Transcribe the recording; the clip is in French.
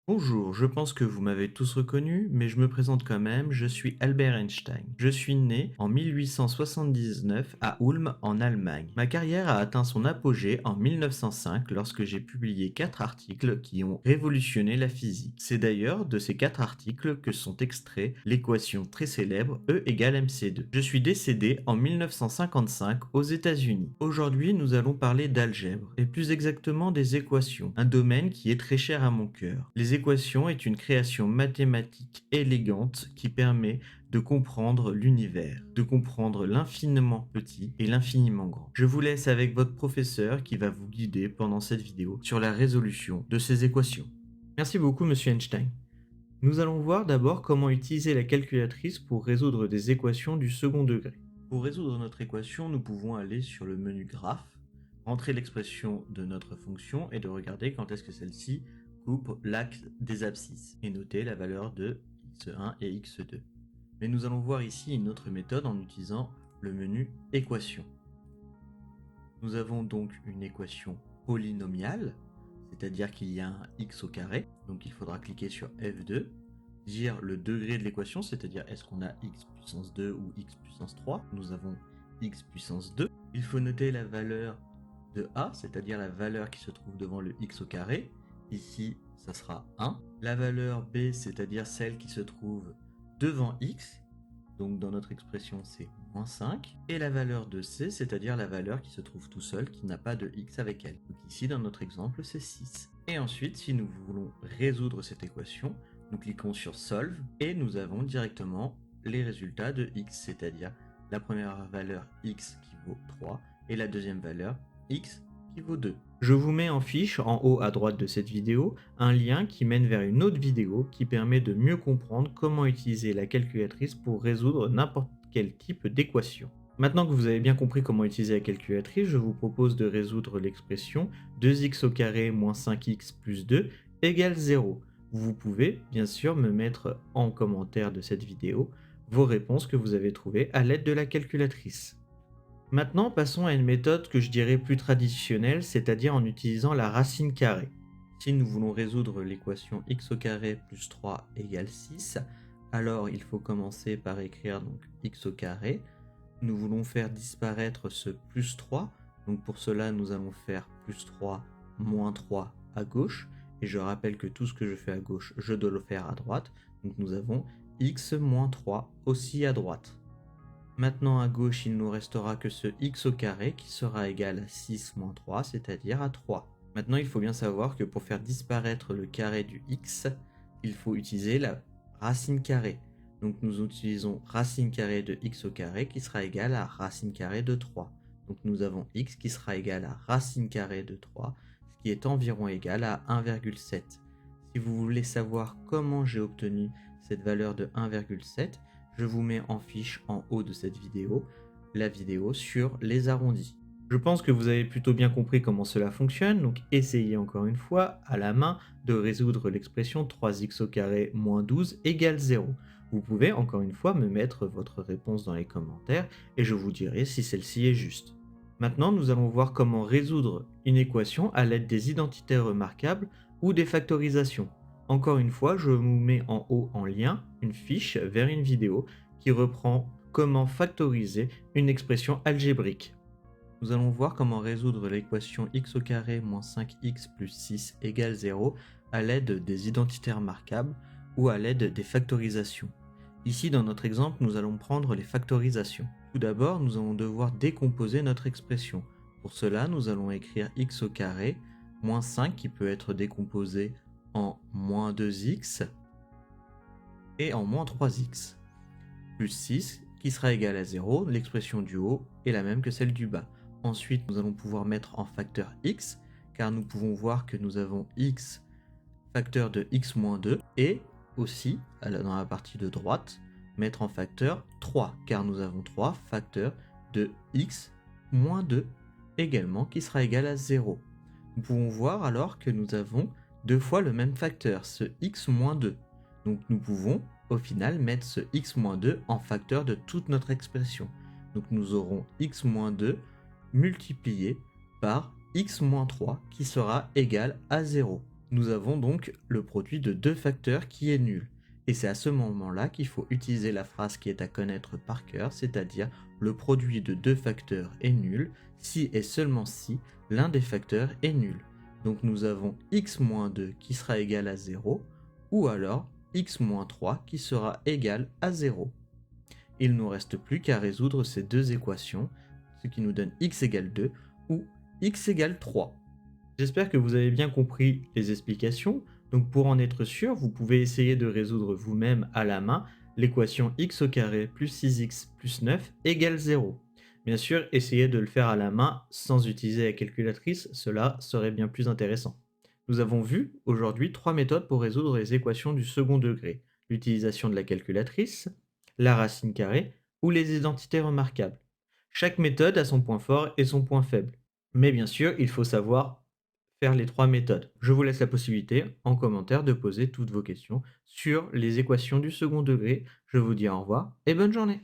Bonjour, je pense que vous m'avez tous reconnu, mais je me présente quand même, je suis Albert Einstein. Je suis né en 1879 à Ulm en Allemagne. Ma carrière a atteint son apogée en 1905 lorsque j'ai publié 4 articles qui ont révolutionné la physique. C'est d'ailleurs de ces 4 articles que sont extraits l'équation très célèbre E égale mc2. Je suis décédé en 1955 aux États-Unis. Aujourd'hui, nous allons parler d'algèbre, et plus exactement des équations, un domaine qui est très cher à mon cœur. Les équations est une création mathématique élégante qui permet de comprendre l'univers, de comprendre l'infiniment petit et l'infiniment grand. Je vous laisse avec votre professeur qui va vous guider pendant cette vidéo sur la résolution de ces équations. Merci beaucoup, monsieur Einstein. Nous allons voir d'abord comment utiliser la calculatrice pour résoudre des équations du second degré. Pour résoudre notre équation, nous pouvons aller sur le menu graphe, rentrer l'expression de notre fonction et de regarder quand est-ce que celle-ci coupe l'axe des abscisses et noter la valeur de x1 et x2. Mais nous allons voir ici une autre méthode en utilisant le menu équation. Nous avons donc une équation polynomiale, c'est-à-dire qu'il y a un x au carré, donc il faudra cliquer sur F2, dire le degré de l'équation, c'est-à-dire est-ce qu'on a x puissance 2 ou x puissance 3, nous avons x puissance 2. Il faut noter la valeur de a, c'est-à-dire la valeur qui se trouve devant le x au carré, ici ça sera 1. La valeur b, c'est-à-dire celle qui se trouve devant x, donc dans notre expression c'est moins 5, et la valeur de c, c'est-à-dire la valeur qui se trouve tout seul, qui n'a pas de x avec elle. Donc ici dans notre exemple c'est 6. Et ensuite, si nous voulons résoudre cette équation, nous cliquons sur Solve, et nous avons directement les résultats de x, c'est-à-dire la première valeur x qui vaut 3, et la deuxième valeur x qui vaut 2. Je vous mets en fiche, en haut à droite de cette vidéo, un lien qui mène vers une autre vidéo qui permet de mieux comprendre comment utiliser la calculatrice pour résoudre n'importe quel type d'équation. Maintenant que vous avez bien compris comment utiliser la calculatrice, je vous propose de résoudre l'expression 2x au carré moins 5x plus 2 égale 0. Vous pouvez bien sûr me mettre en commentaire de cette vidéo vos réponses que vous avez trouvées à l'aide de la calculatrice. Maintenant, passons à une méthode que je dirais plus traditionnelle, c'est-à-dire en utilisant la racine carrée. Si nous voulons résoudre l'équation x au carré plus 3 égale 6, alors il faut commencer par écrire donc x au carré. Nous voulons faire disparaître ce plus 3, donc pour cela nous allons faire plus 3 moins 3 à gauche, et je rappelle que tout ce que je fais à gauche, je dois le faire à droite, donc nous avons x moins 3 aussi à droite. Maintenant à gauche, il nous restera que ce x au carré qui sera égal à 6 moins 3, c'est-à-dire à 3. Maintenant, il faut bien savoir que pour faire disparaître le carré du x, il faut utiliser la racine carrée. Donc nous utilisons racine carrée de x au carré qui sera égal à racine carrée de 3. Donc nous avons x qui sera égal à racine carrée de 3, ce qui est environ égal à 1,7. Si vous voulez savoir comment j'ai obtenu cette valeur de 1,7, je vous mets en fiche en haut de cette vidéo, la vidéo sur les arrondis. Je pense que vous avez plutôt bien compris comment cela fonctionne, donc essayez encore une fois, à la main, de résoudre l'expression 3x au carré moins 12 égale 0. Vous pouvez encore une fois me mettre votre réponse dans les commentaires et je vous dirai si celle-ci est juste. Maintenant, nous allons voir comment résoudre une équation à l'aide des identités remarquables ou des factorisations. Encore une fois, je vous mets en haut en lien une fiche vers une vidéo qui reprend comment factoriser une expression algébrique. Nous allons voir comment résoudre l'équation x au carré moins 5x plus 6 égale 0 à l'aide des identités remarquables ou à l'aide des factorisations. Ici, dans notre exemple, nous allons prendre les factorisations. Tout d'abord, nous allons devoir décomposer notre expression. Pour cela, nous allons écrire x au carré moins 5 qui peut être décomposé en moins 2x et en moins 3x, plus 6 qui sera égal à 0, l'expression du haut est la même que celle du bas. Ensuite, nous allons pouvoir mettre en facteur x, car nous pouvons voir que nous avons x facteur de x moins 2, et aussi, dans la partie de droite, mettre en facteur 3, car nous avons 3 facteurs de x moins 2 également, qui sera égal à 0. Nous pouvons voir alors que nous avons deux fois le même facteur, ce x moins 2. Donc nous pouvons au final mettre ce x moins 2 en facteur de toute notre expression. Donc nous aurons x moins 2 multiplié par x moins 3 qui sera égal à 0. Nous avons donc le produit de deux facteurs qui est nul. Et c'est à ce moment-là qu'il faut utiliser la phrase qui est à connaître par cœur, c'est-à-dire le produit de deux facteurs est nul si et seulement si l'un des facteurs est nul. Donc nous avons x-2 qui sera égal à 0, ou alors x-3 qui sera égal à 0. Il ne nous reste plus qu'à résoudre ces deux équations, ce qui nous donne x égale 2 ou x égale 3. J'espère que vous avez bien compris les explications. Donc pour en être sûr, vous pouvez essayer de résoudre vous-même à la main l'équation x au carré plus 6x plus 9 égale 0. Bien sûr, essayez de le faire à la main sans utiliser la calculatrice, cela serait bien plus intéressant. Nous avons vu aujourd'hui trois méthodes pour résoudre les équations du second degré. L'utilisation de la calculatrice, la racine carrée ou les identités remarquables. Chaque méthode a son point fort et son point faible. Mais bien sûr, il faut savoir faire les trois méthodes. Je vous laisse la possibilité en commentaire de poser toutes vos questions sur les équations du second degré. Je vous dis au revoir et bonne journée.